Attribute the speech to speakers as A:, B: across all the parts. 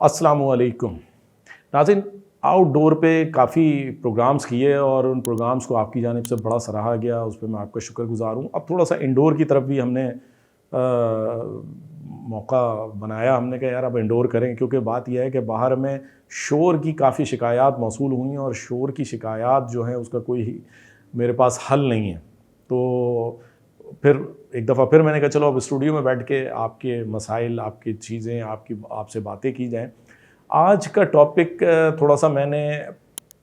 A: अस्सलामुअलैकुम नाज़रीन, आउटडोर पे काफ़ी प्रोग्राम्स किए और उन प्रोग्राम्स को आपकी जानिब से बड़ा सराहा गया, उस पर मैं आपका शुक्रगुज़ार हूँ। अब थोड़ा सा इंडोर की तरफ भी हमने मौका बनाया। हमने कहा यार अब इंडोर करें, क्योंकि बात यह है कि बाहर में शोर की काफ़ी शिकायत मौसूल हुई और शोर की शिकायत जो है उसका कोई मेरे पास हल नहीं है। तो फिर एक दफ़ा फिर मैंने कहा चलो अब स्टूडियो में बैठ के आपके मसाइल, आपकी चीज़ें, आपसे बातें की जाएँ। आज का टॉपिक थोड़ा सा मैंने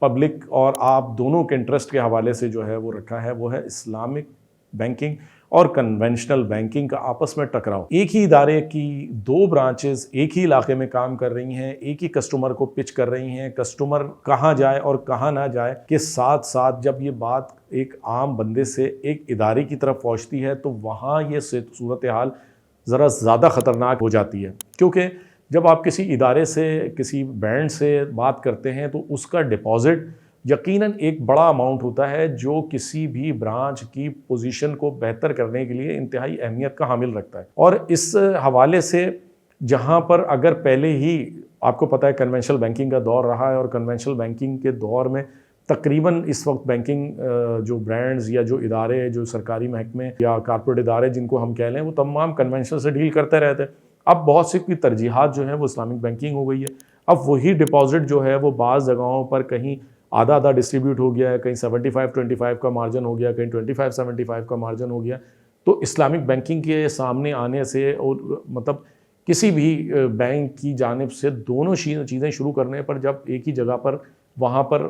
A: पब्लिक और आप दोनों के इंटरेस्ट के हवाले से जो है वो रखा है, वो है इस्लामिक बैंकिंग और कन्वेंशनल बैंकिंग का आपस में टकराव। एक ही इदारे की दो ब्रांचेस एक ही इलाके में काम कर रही हैं, एक ही कस्टमर को पिच कर रही हैं। कस्टमर कहाँ जाए और कहाँ ना जाए के साथ साथ जब ये बात एक आम बंदे से एक इदारे की तरफ पहुँचती है तो वहाँ ये सूरत हाल ज़रा ज़्यादा ख़तरनाक हो जाती है। क्योंकि जब आप किसी इदारे से, किसी बैंक से बात करते हैं तो उसका डिपॉज़िट यकीनन एक बड़ा अमाउंट होता है जो किसी भी ब्रांच की पोजीशन को बेहतर करने के लिए इंतहाई अहमियत का हामिल रखता है। और इस हवाले से जहाँ पर अगर पहले ही आपको पता है कन्वेंशनल बैंकिंग का दौर रहा है और कन्वेंशनल बैंकिंग के दौर में तकरीबन इस वक्त बैंकिंग जो ब्रांड्स या जो इदारे, जो सरकारी महकमे या कॉर्पोरेट इदारे जिनको हम कह लें, वो तमाम कन्वेंशनल से डील करते रहते हैं। अब बहुत सी की तरजीहात जो है वो इस्लामिक बैंकिंग हो गई है। अब वही डिपॉजिट जो है वो बाज़ जगहों पर कहीं आधा आधा डिस्ट्रीब्यूट हो गया है, कहीं 75-25 का मार्जिन हो गया, कहीं 25-75 का मार्जिन हो गया। तो इस्लामिक बैंकिंग के सामने आने से और मतलब किसी भी बैंक की जानिब से दोनों चीज़ें शुरू करने पर जब एक ही जगह पर वहाँ पर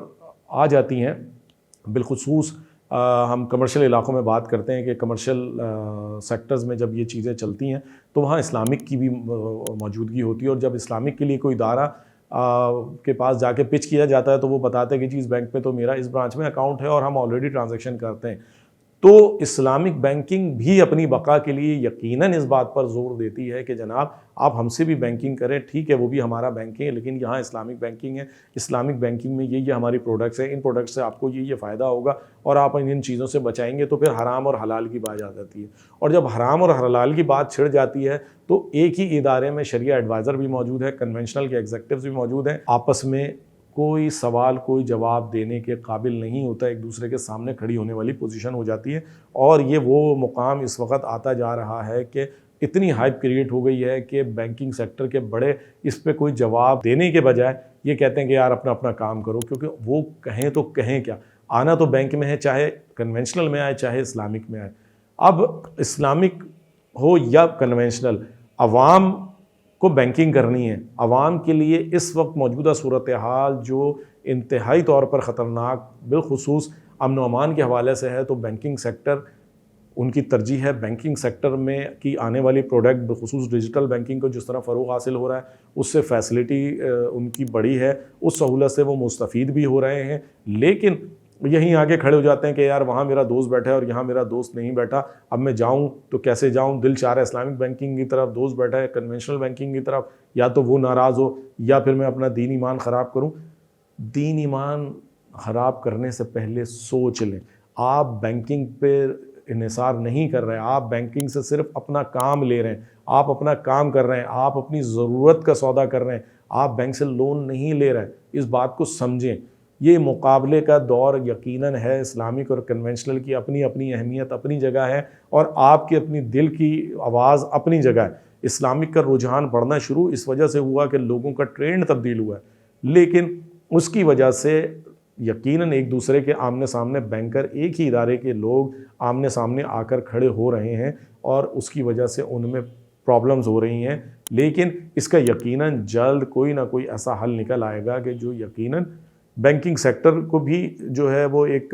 A: आ जाती हैं, बिलखुसूस हम कमर्शियल इलाकों में बात करते हैं कि कमर्शियल सेक्टर्स में जब ये चीज़ें चलती हैं तो वहाँ इस्लामिक की भी मौजूदगी होती है। और जब इस्लामिक के लिए कोई इदारा के पास जाके पिच किया जाता है तो वो बताते हैं कि जी इस बैंक में तो मेरा इस ब्रांच में अकाउंट है और हम ऑलरेडी ट्रांजैक्शन करते हैं। तो इस्लामिक बैंकिंग भी अपनी बका के लिए यकीनन इस बात पर जोर देती है कि जनाब आप हमसे भी बैंकिंग करें, ठीक है वो भी हमारा बैंकिंग है, लेकिन यहाँ इस्लामिक बैंकिंग है। इस्लामिक बैंकिंग में ये हमारी प्रोडक्ट्स हैं, इन प्रोडक्ट्स से आपको ये फ़ायदा होगा और आप इन चीज़ों से बचाएंगे। तो फिर हराम और हलाल की बात आ जाती है। और जब हराम और हलाल की बात छिड़ जाती है तो एक ही इदारे में शरिया एडवाइज़र भी मौजूद है, कन्वेंशनल के एग्जीक्यूटिव्स भी मौजूद हैं, आपस में कोई सवाल, कोई जवाब देने के काबिल नहीं होता, एक दूसरे के सामने खड़ी होने वाली पोजीशन हो जाती है। और ये वो मुकाम इस वक्त आता जा रहा है कि इतनी हाइप क्रिएट हो गई है कि बैंकिंग सेक्टर के बड़े इस पे कोई जवाब देने के बजाय ये कहते हैं कि यार अपना अपना काम करो, क्योंकि वो कहें तो कहें क्या, आना तो बैंक में है, चाहे कन्वेंशनल में आए चाहे इस्लामिक में आए। अब इस्लामिक हो या कन्वेंशनल, अवाम को बैंकिंग करनी है। आवाम के लिए इस वक्त मौजूदा सूरत हाल जो इंतहाई तौर पर ख़तरनाक बिलखुसूस अमन व अमान के हवाले से है, तो बैंकिंग सेक्टर उनकी तरजीह है। बैंकिंग सेक्टर में की आने वाली प्रोडक्ट बिलखुसूस डिजिटल बैंकिंग को जिस तरह फ़रोग़ हासिल हो रहा है उससे फैसिलिटी उनकी बड़ी है, उस सहूलत से वो मुस्तफ़ीद भी हो रहे हैं। लेकिन यहीं आगे खड़े हो जाते हैं कि यार वहाँ मेरा दोस्त बैठा है और यहाँ मेरा दोस्त नहीं बैठा, अब मैं जाऊँ तो कैसे जाऊँ, दिल चाह रहा है इस्लामिक बैंकिंग की तरफ, दोस्त बैठा है कन्वेंशनल बैंकिंग की तरफ, या तो वो नाराज़ हो या फिर मैं अपना दीन ईमान ख़राब करूँ। दीन ईमान ख़राब करने से पहले सोच लें, आप बैंकिंग पे इन्हिसार नहीं कर रहे हैं, आप बैंकिंग से सिर्फ अपना काम ले रहे हैं, आप अपना काम कर रहे हैं, आप अपनी ज़रूरत का सौदा कर रहे हैं, आप बैंक से लोन नहीं ले रहे हैं। इस बात को समझें। ये मुकाबले का दौर यकीनन है। इस्लामिक और कन्वेंशनल की अपनी अपनी अहमियत अपनी जगह है और आपकी अपनी दिल की आवाज़ अपनी जगह है। इस्लामिक का रुझान बढ़ना शुरू इस वजह से हुआ कि लोगों का ट्रेंड तब्दील हुआ है, लेकिन उसकी वजह से यकीनन एक दूसरे के आमने सामने बैंकर, एक ही इदारे के लोग आमने सामने आकर खड़े हो रहे हैं और उसकी वजह से उनमें प्रॉब्लम्स हो रही हैं। लेकिन इसका यकीनन जल्द कोई ना कोई ऐसा हल निकल आएगा कि जो यकीनन बैंकिंग सेक्टर को भी जो है वो एक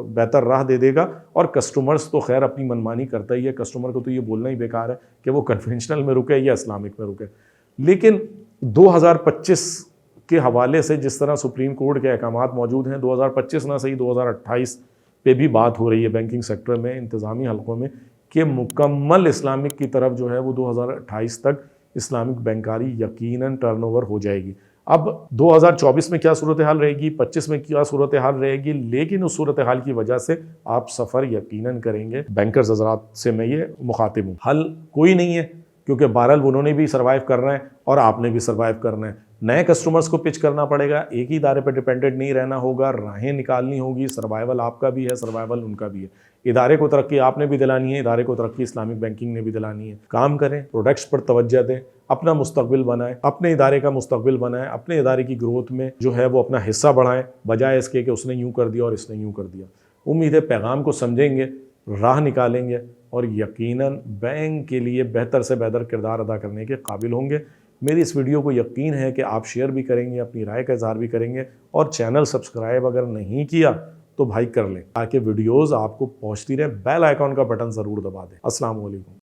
A: बेहतर राह दे देगा। और कस्टमर्स तो खैर अपनी मनमानी करता ही है, कस्टमर को तो ये बोलना ही बेकार है कि वो कन्वेंशनल में रुके या इस्लामिक में रुके। लेकिन 2025 के हवाले से जिस तरह सुप्रीम कोर्ट के अहकामात मौजूद हैं, 2025 ना सही 2028 पे भी बात हो रही है बैंकिंग सेक्टर में, इंतज़ामी हलकों में, कि मुकम्मल इस्लामिक की तरफ जो है वो 2028 तक इस्लामिक बैंकारी यकीनन टर्नओवर हो जाएगी। अब 2024 में क्या सूरत हाल रहेगी, 25 में क्या सूरत हाल रहेगी, लेकिन उस सूरत हाल की वजह से आप सफ़र यकीनन करेंगे। बैंकर्स हज़रात से मैं ये मुखातिब हूँ, हल कोई नहीं है, क्योंकि बहरहाल उन्होंने भी सर्वाइव करना है और आपने भी सर्वाइव करना है। नए कस्टमर्स को पिच करना पड़ेगा, एक ही इदारे पर डिपेंडेंट नहीं रहना होगा, राहें निकालनी होगी। सर्वाइवल आपका भी है, सर्वाइवल उनका भी है। इदारे को तरक्की आपने भी दिलानी है, इदारे को तरक्की इस्लामिक बैंकिंग ने भी दिलानी है। काम करें, प्रोडक्ट्स पर तवज्जो दें, अपना मुस्तकबिल बनाएं, अपने इदारे का मुस्तकबिल बनाएं, अपने इदारे की ग्रोथ में जो है वो अपना हिस्सा बढ़ाएं, बजाय इसके कि उसने यूँ कर दिया और इसने यूँ कर दिया। उम्मीद है पैगाम को समझेंगे, राह निकालेंगे और यकीनन बैंक के लिए बेहतर से बेहतर किरदार अदा करने के काबिल होंगे। मेरी इस वीडियो को यकीन है कि आप शेयर भी करेंगे, अपनी राय का इजहार भी करेंगे और चैनल सब्सक्राइब अगर नहीं किया तो भाई कर लें, ताकि वीडियोस आपको पहुंचती रहे। बेल आइकॉन का बटन ज़रूर दबा दें। अस्सलाम वालेकुम।